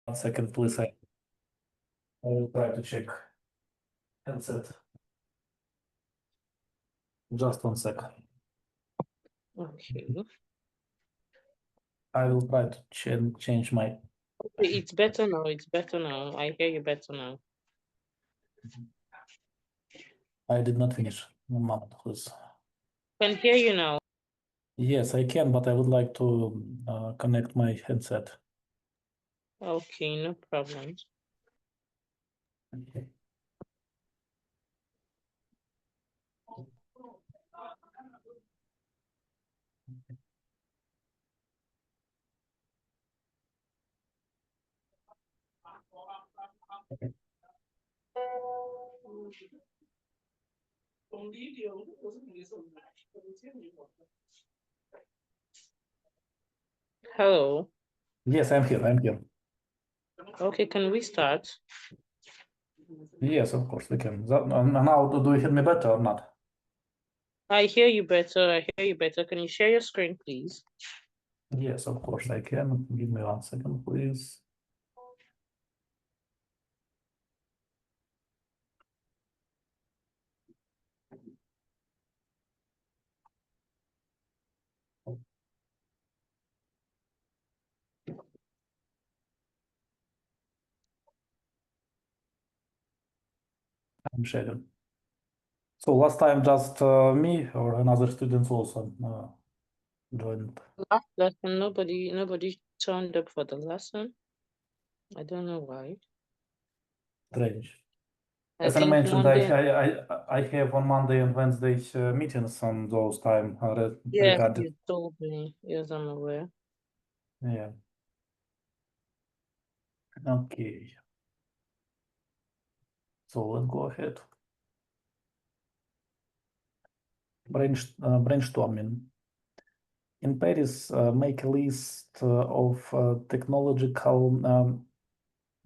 1 second, please. I will try to check handset. Just 1 second. Okay. I will try to change my. Okay, it's better now. It's better now. I hear you better now. I did not finish. 1 moment, please. Can hear you now. Yes, I can, but I would like to connect my headset. Okay, no problem. Okay. Hello. Yes, I'm here. I'm here. Okay, can we start? Yes, of course we can. Now, do you hear me better or not? I hear you better. I hear you better. Can you share your screen, please? Yes, of course I can. Give me 1 second, please. I'm sharing. So last time just me or another students also joined. Last lesson, nobody turned up for the lesson. I don't know why. Strange. I As I think mentioned, I Monday. I have on Monday and Wednesday meetings on those time Yes, regarding. you told me. Yes, I'm aware. Yeah. Okay. So let's go ahead. Brainstorming. In Paris, make a list of technological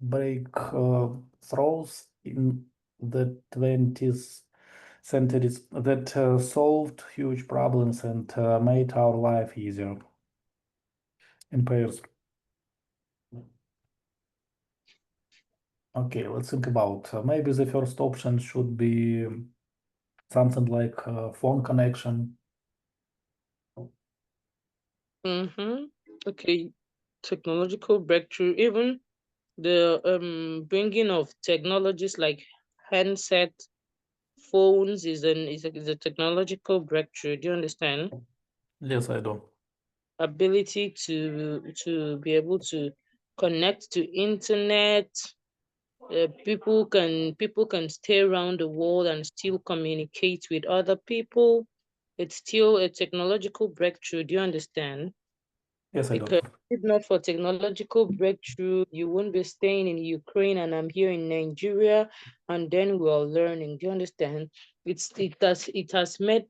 breakthroughs in the 20th centuries that solved huge problems and made our life easier. In Paris. Okay, let's think about maybe the first option should be something like phone connection. Mm-hmm. Okay. Technological breakthrough, even the bringing of technologies like handset phones is a technological breakthrough. Do you understand? Yes, I do. Ability to be able to connect to internet. People can stay around the world and still communicate with other people. It's still a technological breakthrough. Do you understand? Yes, I do. Because if not for technological breakthrough, you wouldn't be staying in Ukraine and I'm here in Nigeria, and then we're learning. Do you understand? It has made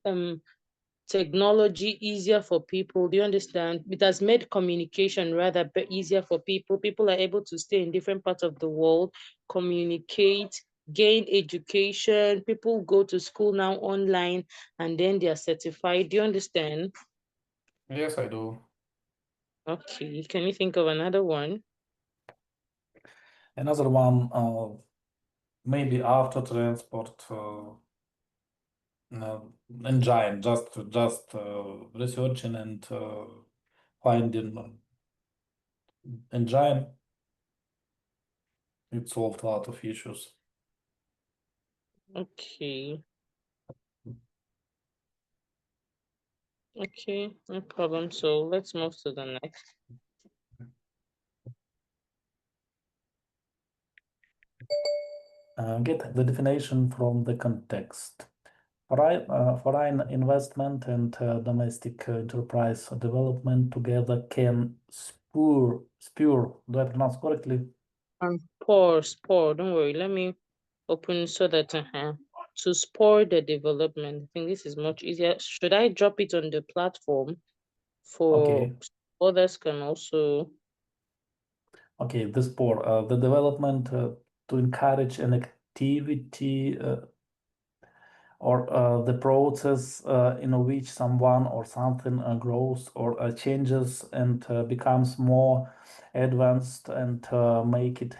technology easier for people. Do you understand? It has made communication rather easier for people. People are able to stay in different parts of the world, communicate, gain education. People go to school now online and then they are certified. Do you understand? Yes, I do. Okay. Can you think of another one? Another one, maybe auto transport engine, just researching and finding engine. It solved a lot of issues. Okay. Okay, no problem. So let's move to the next. Get the definition from the context. Foreign investment and domestic enterprise development together can spur, do I pronounce correctly? Spore. Don't worry. Let me open so that to spur the development. I think this is much easier. Should I drop it on the platform for Okay, others can also? okay, the spur, the development to encourage an activity or the process in which someone or something grows or changes and becomes more advanced and make it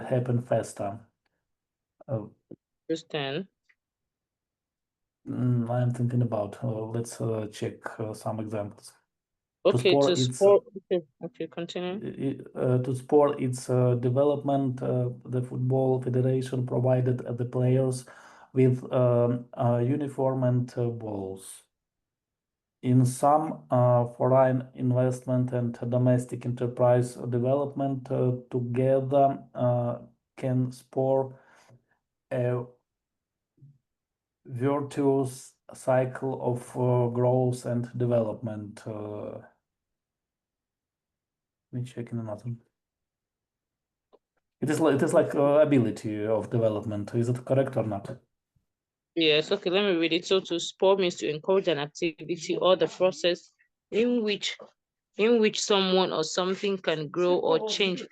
happen faster. Understand. I'm thinking about, let's check some examples. Okay, to Its sport. Okay, continue. to support its development, the Football Federation provided the players with uniform and balls. In some foreign investment and domestic enterprise development together can spur a virtuous cycle of growth and development. Let me check in another. It is like ability of development. Is it correct or not? Yes, okay, let me read it. So to spur means to encourage an activity or the process in which someone or something can grow or change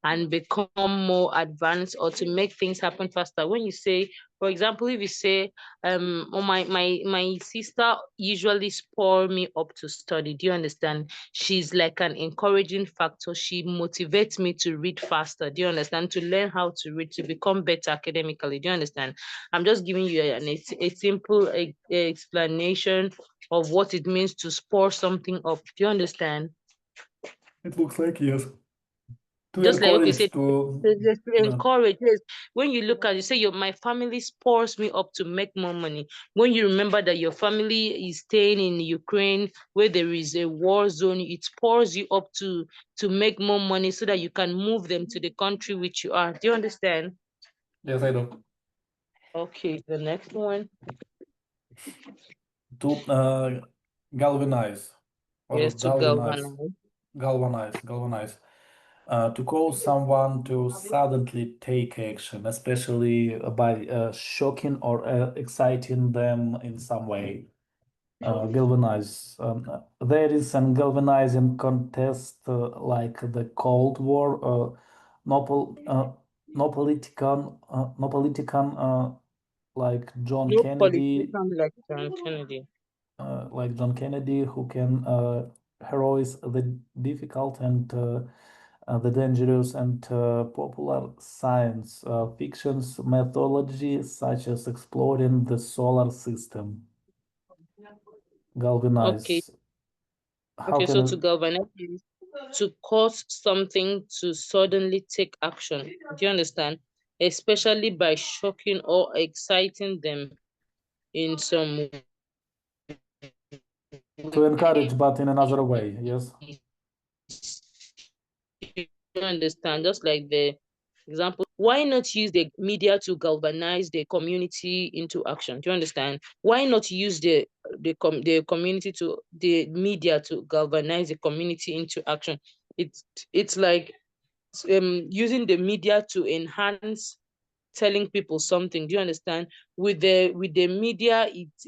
and become more advanced, or to make things happen faster. When you say, for example, if you say, oh, my sister usually spur me up to study. Do you understand? She's like an encouraging factor. She motivates me to read faster. Do you understand? To learn how to read, to become better academically. Do you understand? I'm just giving you a simple explanation of what it means to spur something up. Do you understand? It looks like yes. To Just like, okay, encourage say to to encourage. Yes. When you look at, you say, my family spurs me up to make more money. When you remember that your family is staying in Ukraine where there is a war zone, it spurs you up to make more money so that you can move them to the country which you are. Do you understand? yes, I do. Okay, the next one. To galvanize or Yes, to galvanize. To cause someone to suddenly take action, especially by shocking or exciting them in some way. Galvanize. There is an galvanizing contest like the Cold War. No politician, like John No Kennedy, politician like John Kennedy. who can heroize the difficult and the dangerous and popular science fiction's methodology, such as exploring the solar system. Okay. Galvanize. How Okay, can so it? to galvanize is to cause something to suddenly take action. Do you understand? Especially by shocking or exciting them in some To encourage, way. but in another way. Yes. You understand? Just like the example, why not use the media to galvanize the community into action? Do you understand? Why not use the community to the media to galvanize the community into action? It's like using the media to enhance telling people something. Do you understand? With the media, it's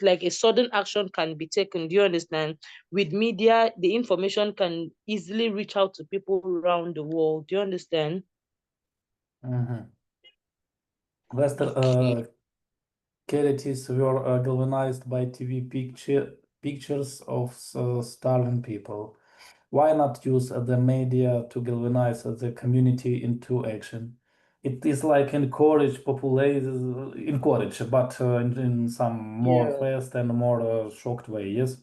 like a sudden action can be taken. Do you understand? With media, the information can easily reach out to people around the world. Do you understand? Mm-hmm. Western Okay. charities were galvanized by TV pictures of starving people. Why not use the media to galvanize the community into action? It is like encourage, but in some more Yeah. fast and more shocked way. Yes.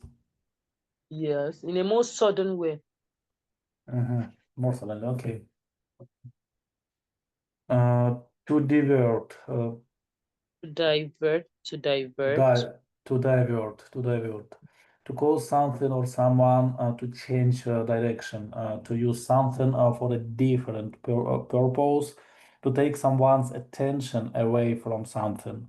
Yes. In a more sudden way. Mm-hmm. More suddenly. Okay. Uh, to divert. To divert. Di to divert, to cause something or someone to change direction, to use something for a different purpose, to take someone's attention away from something.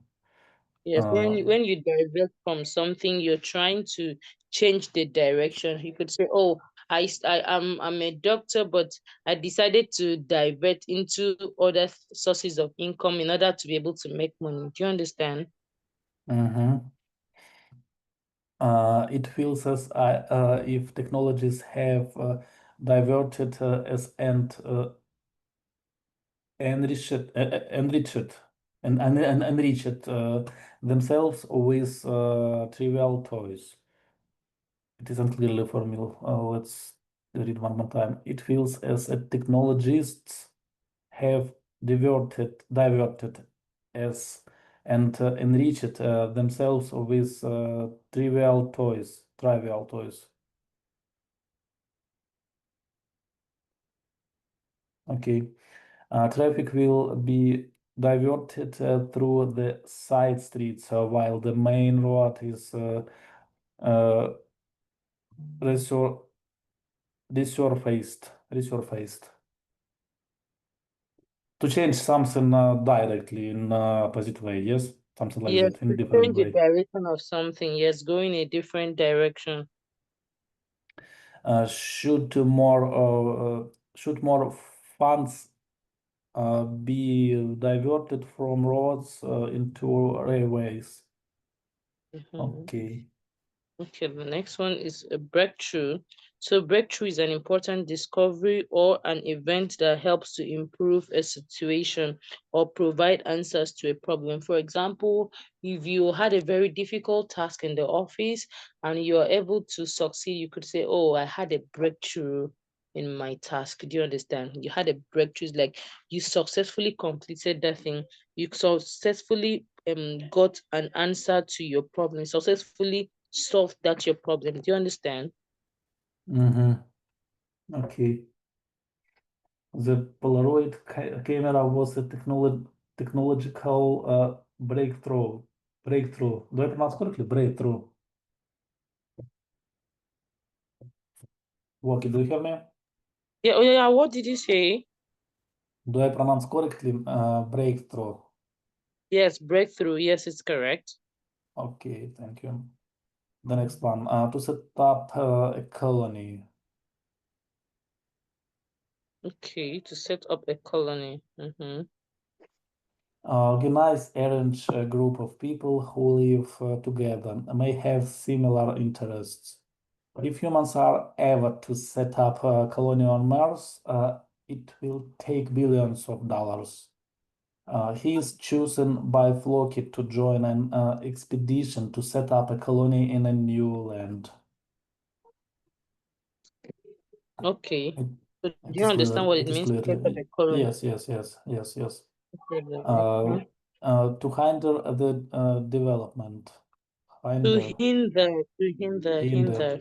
Yes, Uh, when you divert from something, you're trying to change the direction. You could say, "Oh, I'm a doctor, but I decided to divert into other sources of income in order to be able to make money." Do you understand? mhm. It feels as if technologies have diverted as and enriched and enrich it themselves with trivial toys. It isn't clearly for me. Let's read one more time. It feels as if technologists have diverted as and enriched themselves with trivial toys. Okay. Traffic will be diverted through the side streets while the main road is resurfaced. To change something directly in a positive way, yes? Something like Yes, that, in to a different change the way. direction of something. Yes, go in a different direction. Should more funds be diverted from roads into railways? Mhm. Okay. Okay, the next one is a breakthrough. So breakthrough is an important discovery or an event that helps to improve a situation or provide answers to a problem. For example, if you had a very difficult task in the office and you're able to succeed, you could say, oh, I had a breakthrough in my task. Do you understand? You had a breakthrough, it's like you successfully completed that thing. You successfully got an answer to your problem, successfully solved that your problem. Do you understand? Mm-hmm. Okay. The Polaroid camera was a technological breakthrough. Do I pronounce correctly? Breakthrough. Woki, do you hear me? Yeah, oh yeah, what did you say? Do I pronounce correctly? Breakthrough. Yes, breakthrough. Yes, it's correct. Okay, thank you. The next one, to set up a colony. Okay, to set up a colony. Organize, arrange a group of people who live together, may have similar interests. If humans are ever to set up a colony on Mars, it will take billions of dollars. He is chosen by Floki to join an expedition to set up a colony in a new land. Okay. It, So do it you is understand clear. what it It is means to set up clear. a colony? Yes, yes, yes, yes, yes. Okay, the next one. To hinder the development. To Hinder, hinder.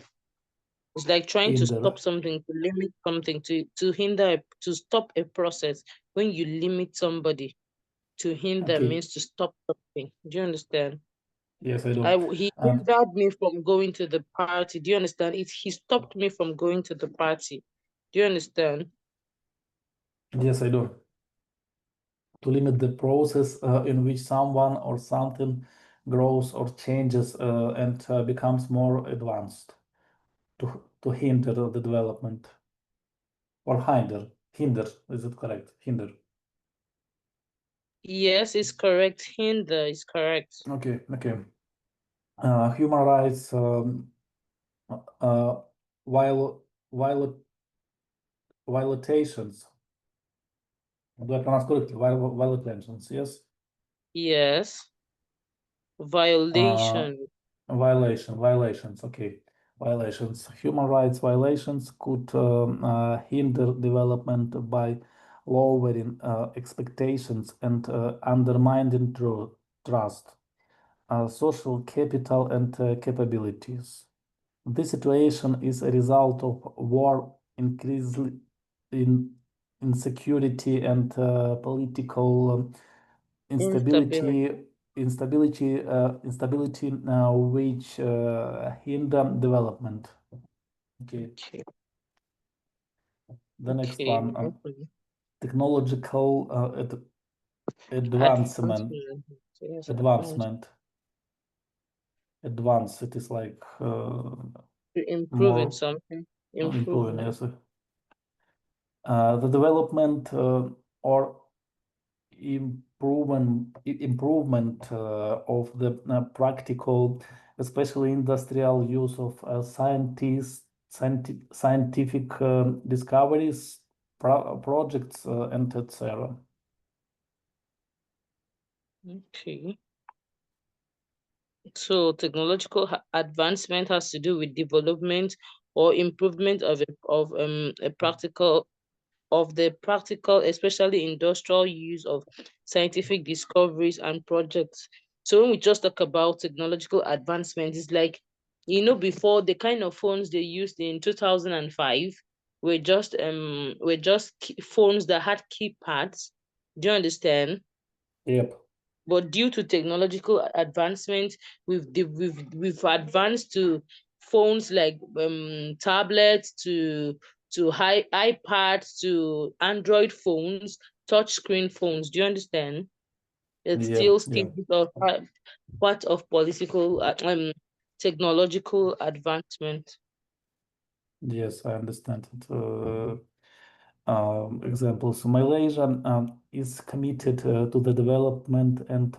It's like trying to hinder. stop something, to limit something, to hinder, to stop a process. When you limit somebody, to hinder Okay. means to stop something. Do you understand? Yes, I do. He And hindered me from going to the party. Do you understand? He stopped me from going to the party. Do you understand? yes, I do. To limit the process in which someone or something grows or changes and becomes more advanced. To hinder the development. Or hinder, is it correct? Hinder. Yes, it's correct. Hinder is correct. Okay, okay. Human rights uh, viol violations. Do I pronounce correctly? Violations, yes. Yes. Uh, Violation. violations, okay. Violations. Human rights violations could hinder development by lowering expectations and undermining trust, social capital, and capabilities. This situation is a result of war, increased in insecurity, and political Instability. instability which hinder development. Okay, Okay. the next Okay. one, Okay. technological advancement. Advancement. Yes, advancement. Advancement. Advance. It is like To improve in more something. improving. Improvement. Yes, the development or improvement of the practical, especially industrial use of scientific discoveries, projects, and etc. Okay. So technological advancement has to do with development or improvement of a practical of the practical, especially industrial use of scientific discoveries and projects. So when we just talk about technological advancement, it's like, before the kind of phones they used in 2005 were just phones that had keypads. Do you understand? Yep. But due to technological advancement, we've advanced to phones like tablets, to high iPads, to Android phones, touch screen phones. Do you understand? It's Yeah. still Yeah. stages of part of political technological advancement. Yes, I understand it. Examples. Malaysia is committed to the development and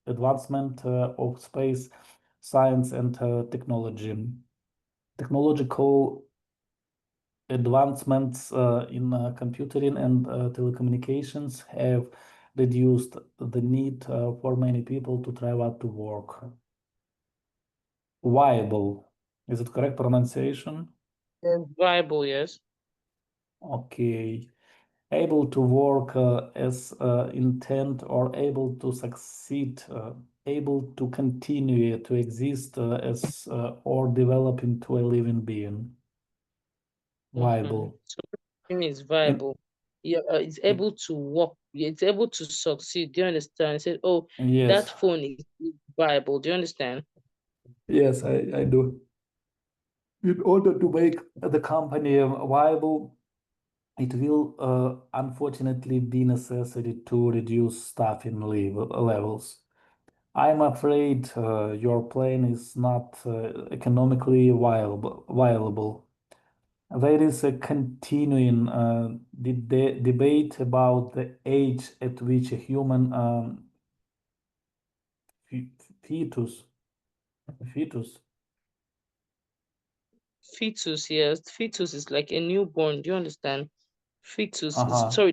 advancement of space science and technology. Technological advancements in computing and telecommunications have reduced the need for many people to travel to work. Viable, is it correct pronunciation? Viable, yes. Okay. Able to work as intent or able to succeed, able to continue to exist as or develop into a living being. Viable. So everything is In, viable. Yeah, it's able to work. It's able to succeed. Do you understand? I said, oh, that yes, phone is viable. Do you understand? yes, I do. In order to make the company viable, it will unfortunately be necessary to reduce staffing levels. I'm afraid your plan is not economically viable. There is a continuing debate about the age at which a human fetus fetus Fetus, yes. Fetus is like a newborn. Do you understand? Fetus is, uh-huh, sorry,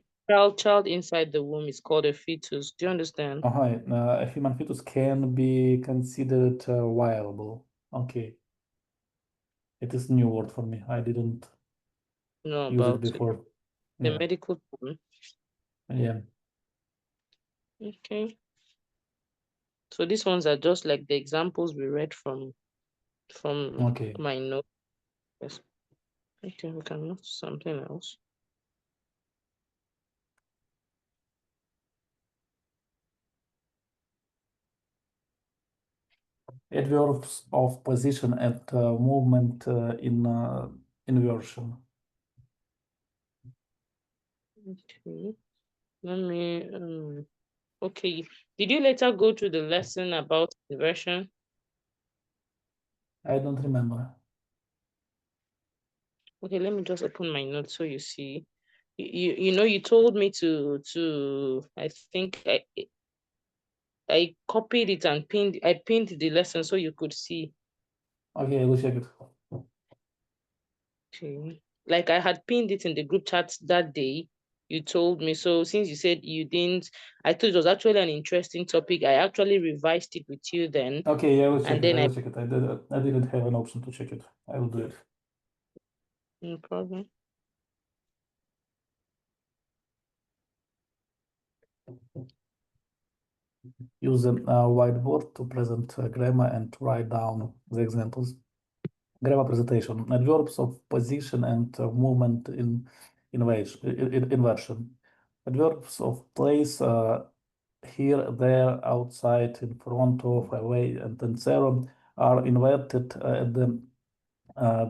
child inside the womb is called a fetus. Do you understand? a human fetus can be considered viable. Okay, it is new word for me. I didn't Know use it about it. before. The Yeah, medical term. yeah. Okay. So these ones are just like the examples we read from Okay. my notes. Yes. Okay, we can move to something else. Adverbs of position and movement in inversion. Okay. Let me okay. Did you later go to the lesson about inversion? I don't remember. Okay, let me just open my notes so you see. You told me to I think I copied it and pinned the lesson so you could see. Okay, I will check it. Okay. Like I had pinned it in the group chat that day. You told me. So since you said you didn't, I thought it was actually an interesting topic. I actually revised it with you then. Okay, I will check And it. then I will check it. I didn't have an option to check it. I will do it. no problem. Use a whiteboard to present grammar and write down the examples. Grammar presentation. Adverbs of position and movement in inversion. Adverbs of place here, there, outside, in front of, away, and etc. are inverted at the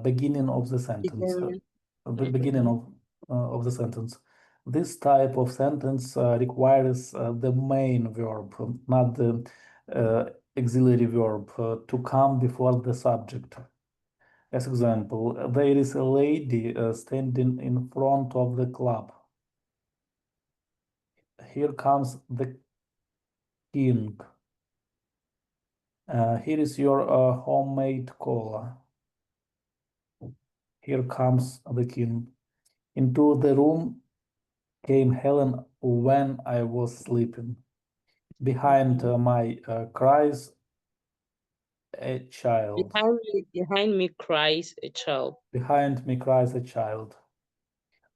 beginning of the sentence. Beginning of the sentence. This type of sentence requires the main verb, not the auxiliary verb, to come before the subject. As example, there is a lady standing in front of the club. Here comes the king. Here is your homemade cola. Here comes the king. Into the room came Helen when I was sleeping. Behind my cries a child. Behind me cries a child. Behind me cries a child.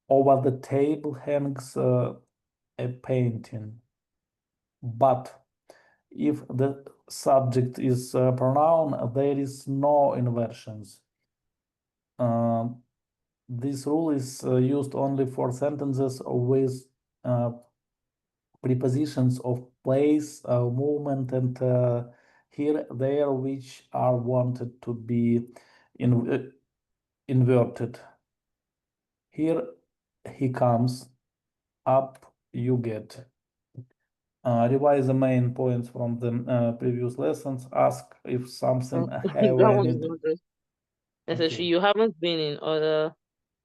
Over the table hangs a painting. But if the subject is a pronoun, there is no inversions. This rule is used only for sentences with prepositions of place, movement, and here, there, which are wanted to be inverted. Here he comes, up you get. Revise the main points from the previous lessons. Ask if something have That one is any. not good. Especially Okay. you haven't been in other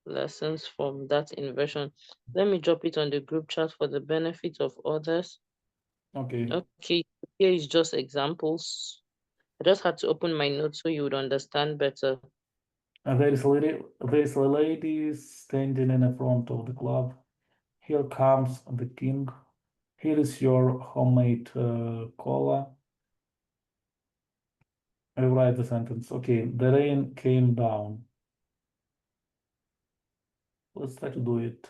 lessons from that inversion. Let me drop it on the group chat for the benefit of others. Okay. Okay, here is just examples. I just had to open my notes so you would understand better. And there is a lady standing in the front of the club. Here comes the king. Here is your homemade cola. I write the sentence. Okay, the rain came down. Let's try to do it.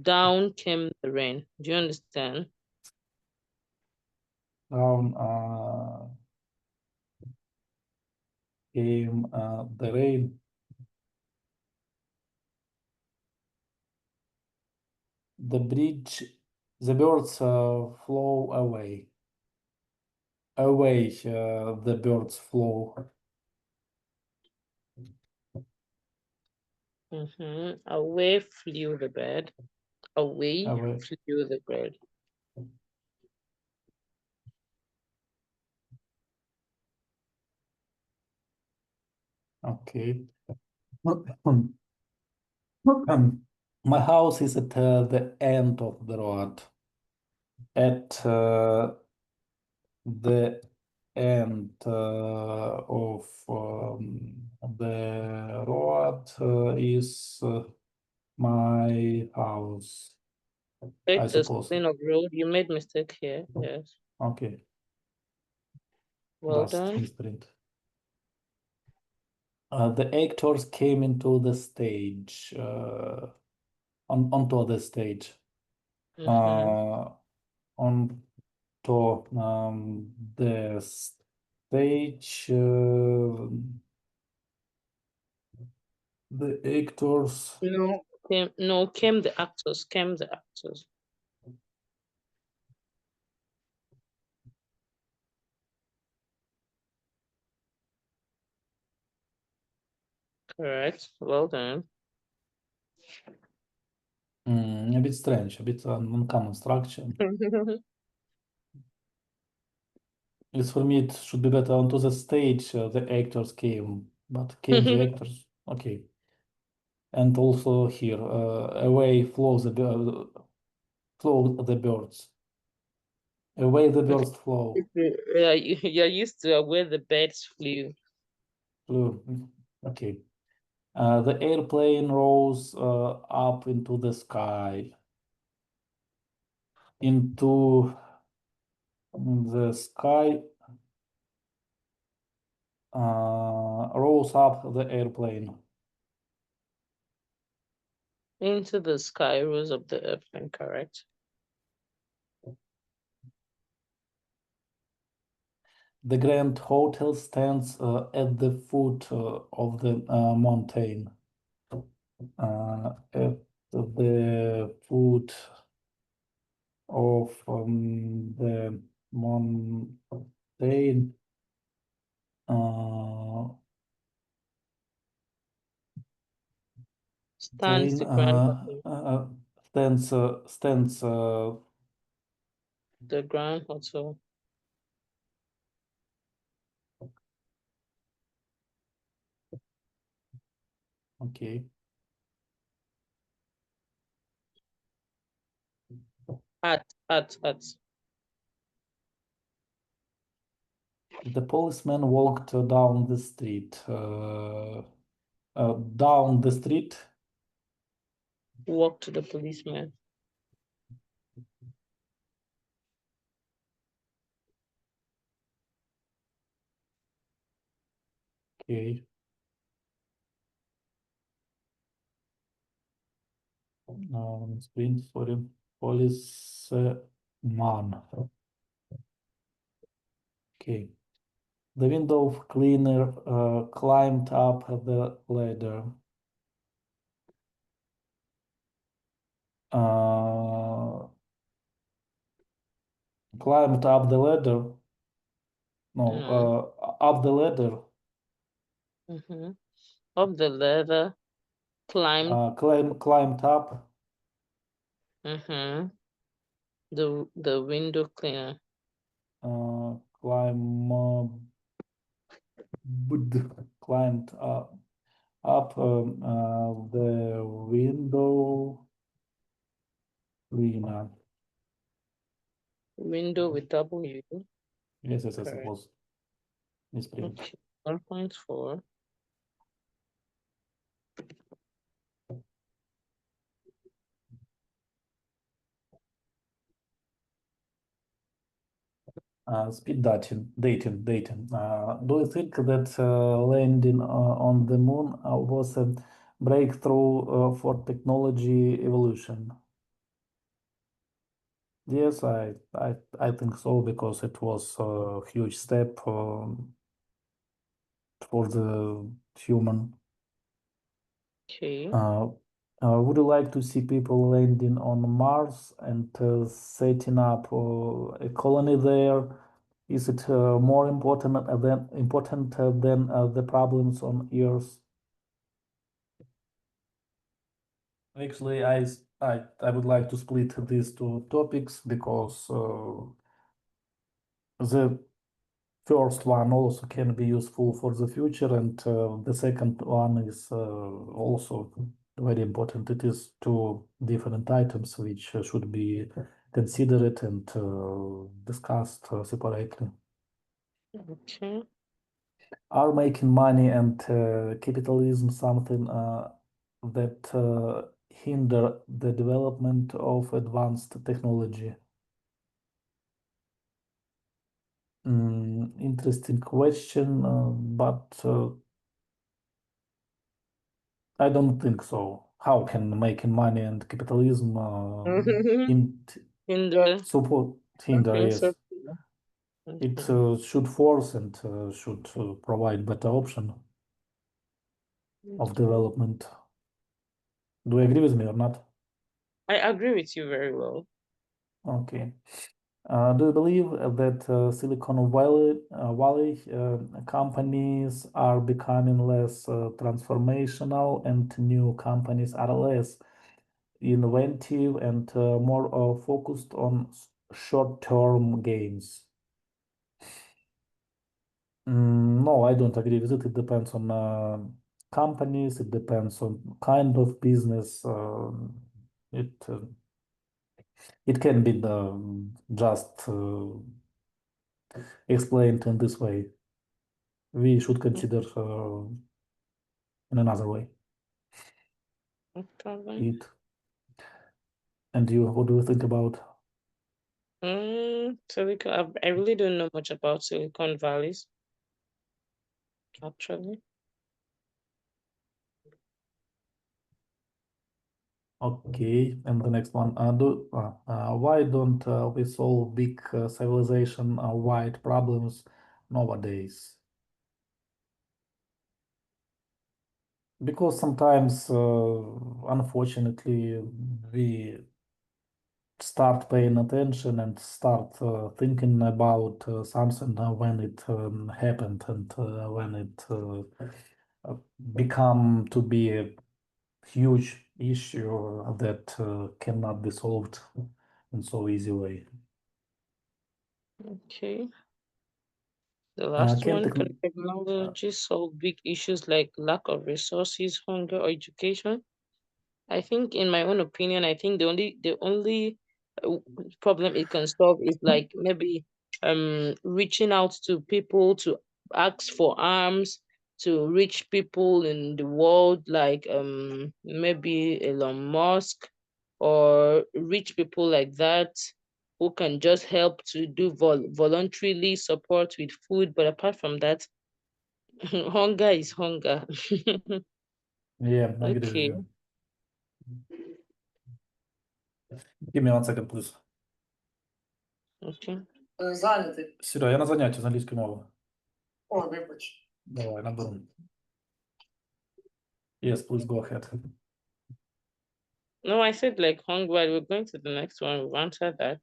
Down came the rain. Do you understand? Down came the rain. The bridge, the birds flew away. Away, the birds flew. Away flew the bird. Away Away. flew the bird. Okay. My house is at the end of the road. At the end of the road is my house, I Take the suppose. spelling of road. You made mistake here. Yes. Okay, Well dust done. misprint. The actors came into the stage, onto the stage, onto the stage. The actors. Came the actors. Came the actors. Correct. Well done. A bit strange, a bit uncommon structure. It's for me, it should be better onto the stage. The actors came, but came the actors. Okay, and also here, away flow the birds. Away the birds flow. Yeah, you're used to where the birds flew. Flew. Okay. The airplane rose up into the sky. Into the sky. Rose up the airplane. Into the sky rose up the airplane, correct? The Grand Hotel stands at the foot of the mountain. At the foot of the mountain. Stands the Grand Hotel. Stands The Grand Hotel. okay. At. The policeman walked down the street. Down the street. Walk to the policeman. Okay. Screen, sorry. Policeman. Okay. The window cleaner climbed up the ladder. Climbed up the ladder. No, up the ladder. Up the ladder, climbed. Climbed up. The window cleaner. Climbed up the window cleaner. Window with W. Yes, it Correct. was misprint. Okay. 1.4. Speed dating. Do you think that landing on the moon was a breakthrough for technology evolution? Yes, I think so, because it was a huge step for the human. Okay. Would you like to see people landing on Mars and setting up a colony there? Is it more important than the problems on Earth? Actually, I would like to split these two topics, because the first one also can be useful for the future, and the second one is also very important. It is two different items which should be considered and discussed separately. Okay. Are making money and capitalism something that hinder the development of advanced technology? Interesting question, but I don't think so. How can making money and capitalism Hinder. support hinder? Okay, Yes, so it okay. should force and should provide better option of Okay. development. Do you agree with me or not? I agree with you very well. Okay. Do you believe that Silicon Valley companies are becoming less transformational, and new companies are less inventive and more focused on short-term gains? No, I don't agree with it. It depends on companies. It depends on kind of business. It it can be just explained in this way. We should consider in another way No problem. it. And you, what do you think about? I really don't know much about Silicon Valleys, actually. Okay, and the next one. Why don't we solve big civilization-wide problems nowadays? Because sometimes, unfortunately, we start paying attention and start thinking about something when it happened, and when it become to be a huge issue that cannot be solved in so easy way. Okay. The last Can one, can techno technology solve big issues like lack of resources, hunger, or education? I think, in my own opinion, I think the only uh, problem it can solve is like maybe reaching out to people to ask for arms to reach people in the world, like maybe Elon Musk, or rich people like that, who can just help to do voluntarily support with food. But apart from that, Hunger is hunger. Yeah, I agree with Okay. you. Give me 1 second, please. Okay. Зайнятий. Сіра, я на занятті з англійської мови. Ой, вибач. Давай, наберу. Yes, please go ahead. No, I said like hunger. We're going to the next one. We've answered that.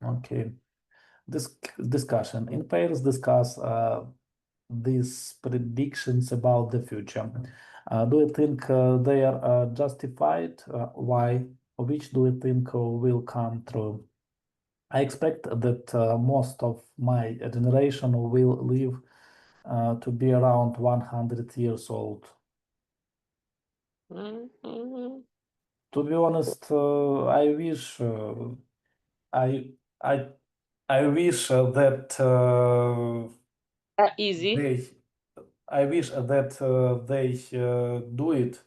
Okay. This discussion. In pairs discuss these predictions about the future. Do you think they are justified? Why? Which do you think will come true? I expect that most of my generation will live to be around 100 years old. Mhm. To be honest, I wish I I wish that Easy. I wish that they do it,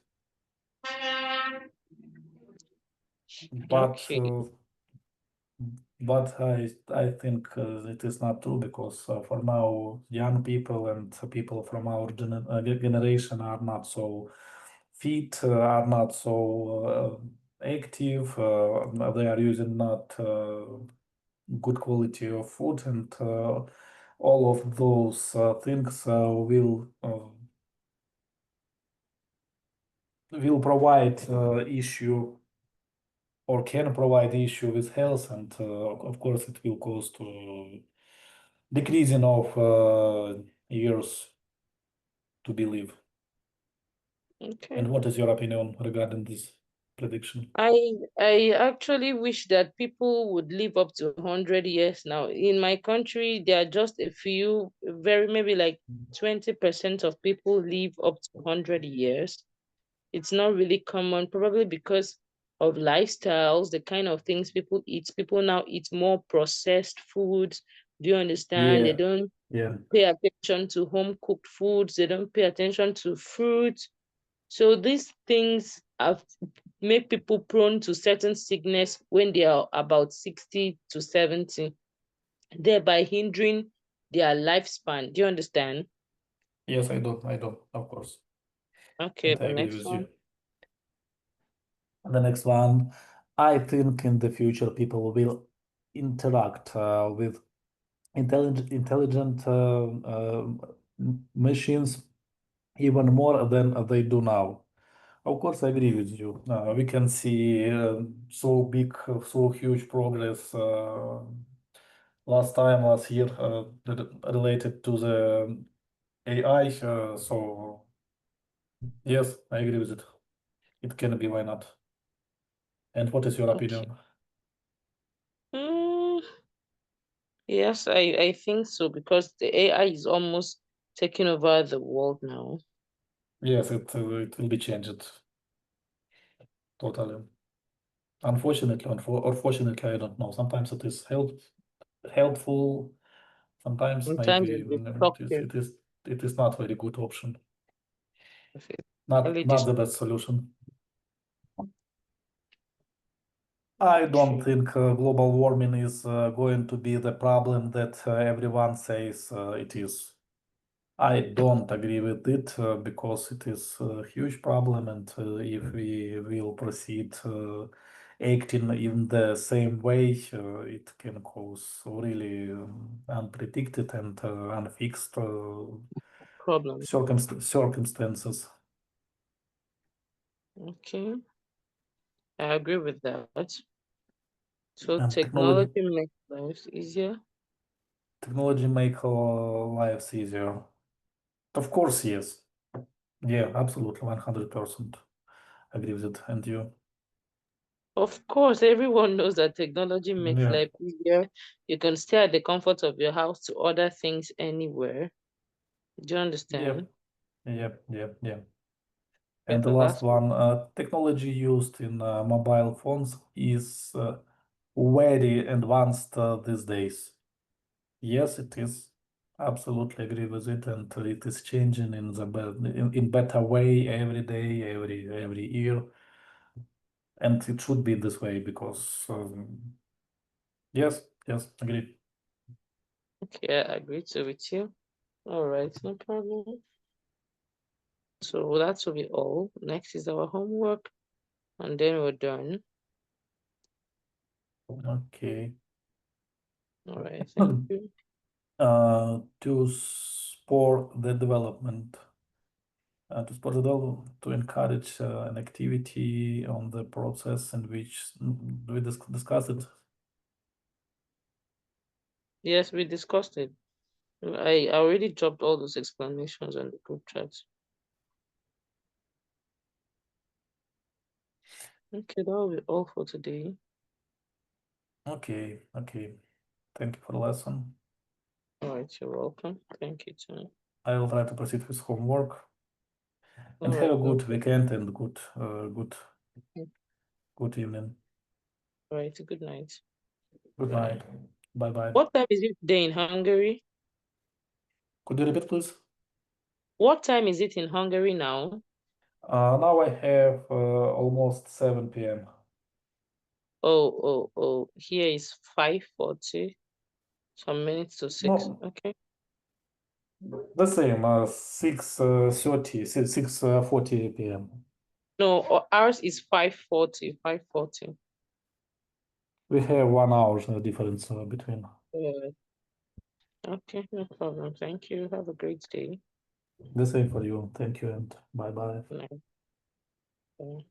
but Okay. I think it is not true because for now young people and people from our generation are not so fit, are not so active. They are using not good quality of food, and all of those things will provide issue or can provide issue with health, and of course it will cause to decreasing of years to be live. Okay. And what is your opinion regarding this prediction? I actually wish that people would live up to 100 years now. In my country, there are just a few, very maybe like 20% of people live up to 100 years. It's not really common, probably because of lifestyles, the kind of things people eat. People now eat more processed foods. Do you understand? They Yeah, don't yeah, pay attention to home cooked foods. They don't pay attention to fruits. So these things have make people prone to certain sickness when they are about 60 to 70, thereby hindering their lifespan. Do you understand? yes, I do, of course, Okay, and I the agree next with one. you. The next one, I think in the future people will interact with intelligent machines even more than they do now. Of course, I agree with you. We can see so big, so huge progress last year related to the AI. So yes, I agree with it. It can be, why not? And what is your Okay. opinion? Mm, yes, I think so because the AI is almost taking over the world now. Yes, it will be changed totally. Unfortunately, or fortunately, I don't know. Sometimes it is helpful. Sometimes Sometimes maybe it's destructive. it is not very good option. It's really Not the best solution. I don't think global warming is going to be the problem that everyone says it is. I don't agree with it because it is a huge problem, and if we will proceed acting in the same way, it can cause really unpredicted and unfixed problem. circumstances. Okay, I agree with that. So And technology technology makes life easier. make our lives easier. Of course, yes. Yeah, absolutely, 100% agree with it. And you? Of course, everyone knows that technology makes Yeah, life easier. You can stay at the comfort of your house to order things anywhere. Do you yeah, understand? yeah. Okay, And the the last last one. one, technology used in mobile phones is very advanced these days. Yes, it is. Absolutely agree with it, and it is changing in in better way every day, every year, and it should be this way because yes, agree. Okay, I agree to with you. All right, no problem. So that will be all. Next is our homework, and then we're done. Okay. All right, thank you. To support the development. To support the development, to encourage an activity on the process in which we discussed it. Yes, we discussed it. I already dropped all those explanations on the group chat. Okay, that will be all for today. Okay, okay. Thank you for the lesson. All right, you're welcome. Thank you too. I will try to proceed with homework. And All have a right, good okay. weekend and good Okay. good evening. All right, good night. Good Bye. night. Bye bye. What time is it today in Hungary? Could you repeat, please? What time is it in Hungary now? Now I have almost 7 p.m. Oh, here is 5:40. Some minutes to 6. No, Okay. the same. 6:30, 6:40 p.m. No, ours is 5:40. 5:40. We have 1 hour difference between. Okay, no problem. Thank you. Have a great day. The same for you. Thank you and bye bye. Good night. Bye.